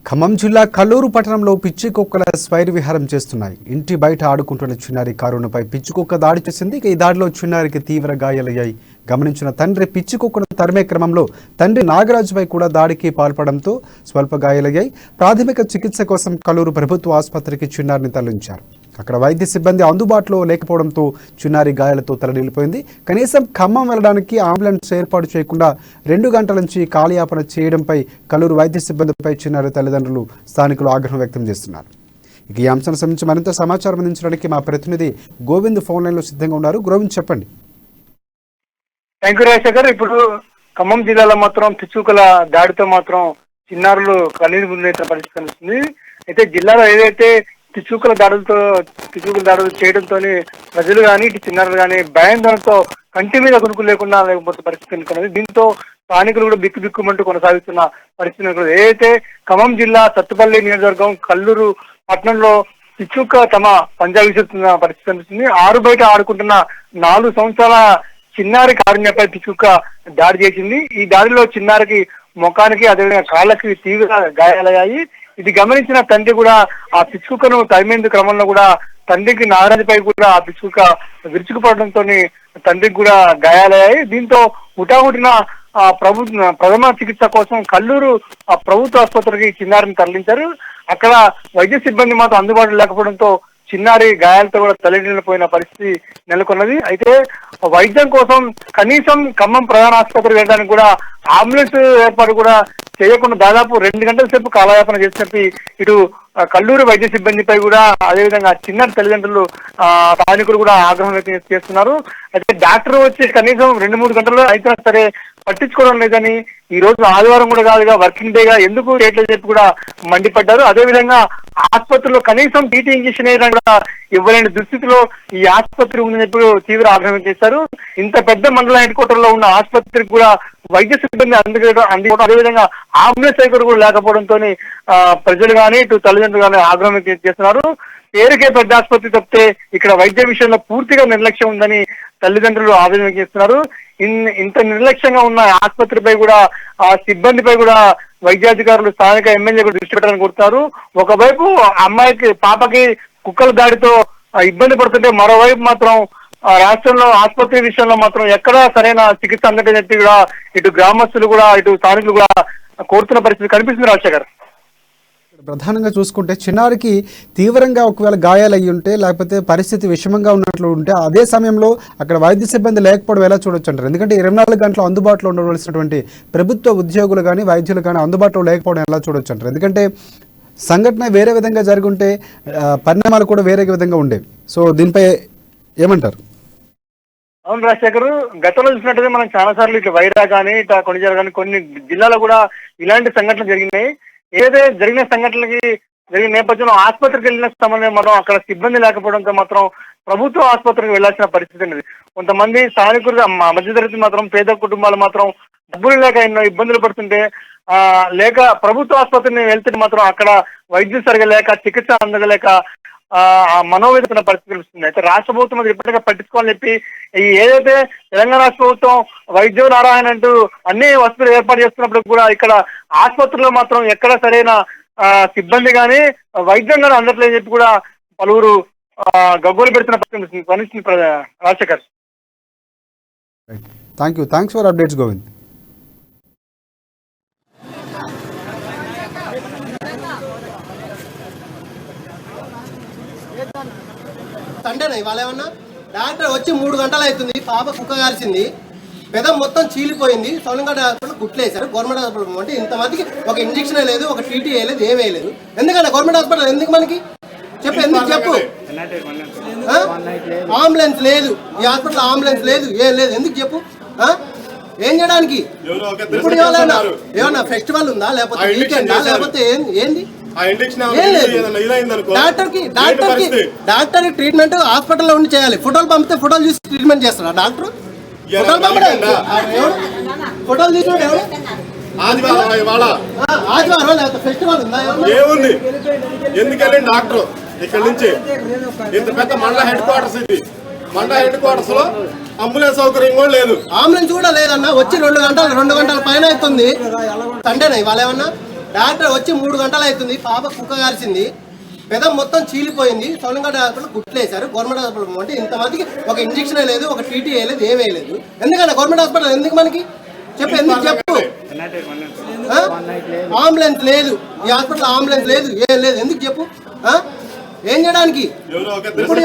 ఖమ్మం జిల్లా కల్లూరు పట్టణంలో పిచ్చి కుక్కల స్వైర విహారం చేస్తున్నాయి. ఇంటి బయట ఆడుకుంటున్న చిన్నారి కారుణపై పిచ్చి కుక్క దాడి చేసింది. ఈ దాడిలో చిన్నారికి తీవ్ర గాయాలయ్యాయి. గమనించిన తండ్రి పిచ్చి కుక్కను తరిమే క్రమంలో తండ్రి నాగరాజుపై కూడా దాడికి పాల్పడంతో స్వల్ప గాయాలయ్యాయి. ప్రాథమిక చికిత్స కోసం కల్లూరు ప్రభుత్వ ఆసుపత్రికి చిన్నారిని తరలించారు. అక్కడ వైద్య సిబ్బంది అందుబాటులో లేకపోవడంతో చిన్నారి గాయాలతో తలడిల్లిపోయింది. కనీసం ఖమ్మం వెళ్లడానికి అంబులెన్స్ ఏర్పాటు చేయకుండా 2 గంటల నుంచి కాలయాపన చేయడంపై కల్లూరు వైద్య సిబ్బందిపై చిన్నారి తల్లిదండ్రులు స్థానికులు ఆగ్రహం వ్యక్తం చేస్తున్నారు. ఇక ఈ అంశానికి సంబంధించి మరింత సమాచారం అందించడానికి మా ప్రతినిధి గోవింద్ ఫోన్ లైన్ లో సిద్ధంగా ఉన్నారు. గోవింద్, చెప్పండి. Thank you Rajasekhar. ఇప్పుడు ఖమ్మం జిల్లాలో మాత్రం పిచ్చుకల దాడితో మాత్రం చిన్నారులు కన్నీరు మున్నెత్తిన పరిస్థితి కనిపిస్తుంది. అయితే జిల్లాలో ఏదైతే పిచ్చుకల దాడులు చేయడంతో ప్రజలు కానీ ఇటు చిన్నారులు కానీ భయాందోళనతో కంటి మీద కొనుక్కు లేకుండా లేకపోతే పరిస్థితి ఎన్నుకున్నది. దీంతో స్థానికులు కూడా బిక్కుమంటూ కొనసాగుతున్న పరిస్థితి. ఏదైతే ఖమ్మం జిల్లా సత్తుపల్లి నియోజకవర్గం కల్లూరు పట్టణంలో పిచ్చుక తమ పంజా విసురుతున్న పరిస్థితి కనిపిస్తుంది. ఆరు బయట ఆడుకుంటున్న 4 సంవత్సరాల చిన్నారి కారుణ్యపై పిచ్చుక దాడి చేసింది. ఈ దాడిలో చిన్నారికి ముఖానికి అదేవిధంగా కాళ్ళకి తీవ్ర గాయాలయ్యాయి. ఇది గమనించిన తండ్రి కూడా ఆ పిచ్చుకను తరిమేందు క్రమంలో కూడా తండ్రికి నాగరాజుపై కూడా ఆ పిచ్చుక విరుచుకుపడడంతో తండ్రికి కూడా గాయాలయ్యాయి. దీంతో హుటాహుటిన ప్రథమ చికిత్స కోసం కల్లూరు ప్రభుత్వ ఆసుపత్రికి చిన్నారిని తరలించారు. అక్కడ వైద్య సిబ్బంది మాత్రం అందుబాటులో లేకపోవడంతో చిన్నారి గాయాలతో కూడా తలడిల్లిపోయిన పరిస్థితి నెలకొన్నది. అయితే వైద్యం కోసం కనీసం ఖమ్మం ప్రధాన ఆసుపత్రికి వెళ్ళడానికి కూడా అంబులెన్స్ ఏర్పాటు కూడా చేయకుండా దాదాపు 2 గంటల సేపు కాలయాపన చేసినట్టు ఇటు కల్లూరు వైద్య సిబ్బందిపై కూడా అదేవిధంగా చిన్నారి తల్లిదండ్రులు స్థానికులు కూడా ఆగ్రహం వ్యక్తం చేస్తున్నారు. అయితే డాక్టర్ వచ్చి కనీసం 2-3 గంటలు అయినా సరే పట్టించుకోవడం లేదని, ఈ రోజు ఆదివారం కూడా కాదుగా వర్కింగ్ డేగా ఎందుకు రేట్లు చెప్పి కూడా మండిపడ్డారు. అదేవిధంగా ఆసుపత్రిలో కనీసం టీటీ ఇంజక్షన్ అయినా కూడా ఇవ్వలేని దుస్థితిలో ఈ ఆసుపత్రి ఉందని చెప్పి తీవ్ర ఆగ్రహం చేశారు. ఇంత పెద్ద మండల హెడ్ క్వార్టర్ లో ఉన్న ఆసుపత్రికి కూడా వైద్య సిబ్బంది అందుకోవడం అదేవిధంగా అంబులెన్స్ సైకిల్ కూడా లేకపోవడంతో ప్రజలు కానీ ఇటు తల్లిదండ్రులు కానీ ఆగ్రహం చేస్తున్నారు. పేరుకే పెద్ద ఆసుపత్రి తప్పితే ఇక్కడ వైద్య విషయంలో పూర్తిగా నిర్లక్ష్యం ఉందని తల్లిదండ్రులు ఆవేదన చేస్తున్నారు. ఇంత నిర్లక్ష్యంగా ఉన్న ఆసుపత్రిపై కూడా ఆ సిబ్బందిపై కూడా వైద్యాధికారులు స్థానిక ఎమ్మెల్యే కూడా దృష్టి పెట్టాలని కోరుతారు. ఒకవైపు పాపకి కుక్కల దాడితో ఇబ్బంది పడుతుంటే మరోవైపు మాత్రం రాష్ట్రంలో ఆసుపత్రి విషయంలో మాత్రం ఎక్కడా సరైన చికిత్స అందటని చెప్పి కూడా ఇటు గ్రామస్తులు కూడా ఇటు స్థానికులు కూడా కోరుతున్న పరిస్థితి కనిపిస్తుంది. రాజశేఖర్, ప్రధానంగా చూసుకుంటే చిన్నారికి తీవ్రంగా ఒకవేళ గాయాలు అయ్యి ఉంటే లేకపోతే పరిస్థితి విషమంగా ఉన్నట్లు ఉంటే అదే సమయంలో అక్కడ వైద్య సిబ్బంది లేకపోవడం ఎలా చూడొచ్చు అంటారు? ఎందుకంటే 24 గంటలు అందుబాటులో ఉండవలసినటువంటి ప్రభుత్వ ఉద్యోగులు కానీ వైద్యులు కానీ అందుబాటులో లేకపోవడం ఎలా చూడొచ్చు అంటారు? ఎందుకంటే సంఘటన వేరే విధంగా జరుగుంటే పరిణామాలు కూడా వేరే విధంగా ఉండేవి. సో దీనిపై ఏమంటారు? అవును రాజశేఖర్, గతంలో చూసినట్టయితే మనం చాలా సార్లు ఇట్లా వైరా కానీ ఇట్లా కొనిజాల కానీ కొన్ని జిల్లాలో కూడా ఇలాంటి సంఘటనలు జరిగినాయి. ఏదైతే జరిగిన సంఘటనలకి జరిగిన నేపథ్యంలో ఆసుపత్రికి వెళ్ళిన సమయంలో మాత్రం అక్కడ సిబ్బంది లేకపోవడంతో మాత్రం ప్రభుత్వ ఆసుపత్రికి వెళ్లాల్సిన పరిస్థితి ఉంది. కొంతమంది స్థానికులు మధ్యతరగతి మాత్రం పేద కుటుంబాలు మాత్రం డబ్బులు లేక ఎన్నో ఇబ్బందులు పడుతుంటే లేక ప్రభుత్వ ఆసుపత్రిని వెళ్తే మాత్రం అక్కడ వైద్యం సరిగా లేక చికిత్స అందగలేక మనోవేదన పరిస్థితి తెలుస్తుంది. అయితే రాష్ట్ర ప్రభుత్వం అది ఇప్పటికే పట్టించుకోవాలని చెప్పి ఏదైతే తెలంగాణ రాష్ట్ర ప్రభుత్వం వైద్యం నారాయణ అంటూ అన్ని వసతులు ఏర్పాటు చేస్తున్నప్పుడు కూడా ఇక్కడ ఆసుపత్రుల్లో మాత్రం ఎక్కడ సరైన సిబ్బంది కానీ వైద్యం కానీ అందట్లేదని చెప్పి కూడా పలువురు గగ్గోలు పెడుతున్న పరిస్థితి Rajasekhar. Thanks for updates Govind. సండేనా ఇవాళ ఏమన్నా డాక్టర్ వచ్చి 3 గంటలు అవుతుంది, పాప కుక్క కాల్చింది, పెదం మొత్తం చీలిపోయింది, సోలంగడ్డ హాస్పిటల్ కుట్లేశారు. గవర్నమెంట్ హాస్పిటల్ అంటే ఇంతమందికి ఒక ఇంజక్షన్ లేదు, ఒక టీటీ వేయలేదు, ఏమీ వేయలేదు. ఎందుకంటే గవర్నమెంట్ హాస్పిటల్ ఎందుకు మనకి చెప్పు, ఎందుకు చెప్పు? అంబులెన్స్ లేదు, ఈ హాస్పిటల్ అంబులెన్స్ లేదు, ఏం లేదు, ఎందుకు చెప్పు? ఏం చేయడానికి? ఇప్పుడు ఏమన్నా ఫెస్టివల్ ఉందా, లేకపోతే వీకెండా, లేకపోతే ఏంది? డాక్టర్ ట్రీట్మెంట్ హాస్పిటల్లో ఉండి చేయాలి. ఫోటోలు పంపితే ఫోటోలు చూసి ట్రీట్మెంట్ చేస్తారా డాక్టర్? ఫోటోలు తీసుకుంటే ఎవరు? ఆదివారం లేకపోతే ఫెస్టివల్ ఉందా? ఏముంది? ఎందుకని డాక్టర్ ఇక్కడ నుంచి ఇంత పెద్ద మండల హెడ్ క్వార్టర్స్, ఇది మండల హెడ్ క్వార్టర్స్ లో అంబులెన్స్ సౌకర్యం కూడా లేదు. అంబులెన్స్ కూడా లేదన్నా. వచ్చి 2 గంటల పైన అవుతుంది. సండేనా ఇవాళ ఏమన్నా డాక్టర్ వచ్చి 3 గంటలు అవుతుంది, పాప కుక్క కాల్చింది, పెదం మొత్తం చీలిపోయింది, సోలంగడ్డ హాస్పిటల్ కుట్లేశారు. గవర్నమెంట్ హాస్పిటల్ అంటే ఇంతమందికి ఒక ఇంజక్షన్ లేదు, ఒక టీటీ వేయలేదు, ఏమీ వేయలేదు. ఎందుకంటే గవర్నమెంట్ హాస్పిటల్ ఎందుకు మనకి చెప్పు, ఎందుకు చెప్పు? అంబులెన్స్ లేదు, ఈ హాస్పిటల్ అంబులెన్స్ లేదు, ఏం లేదు, ఎందుకు చెప్పు? ఏం చేయడానికి? ఇప్పుడు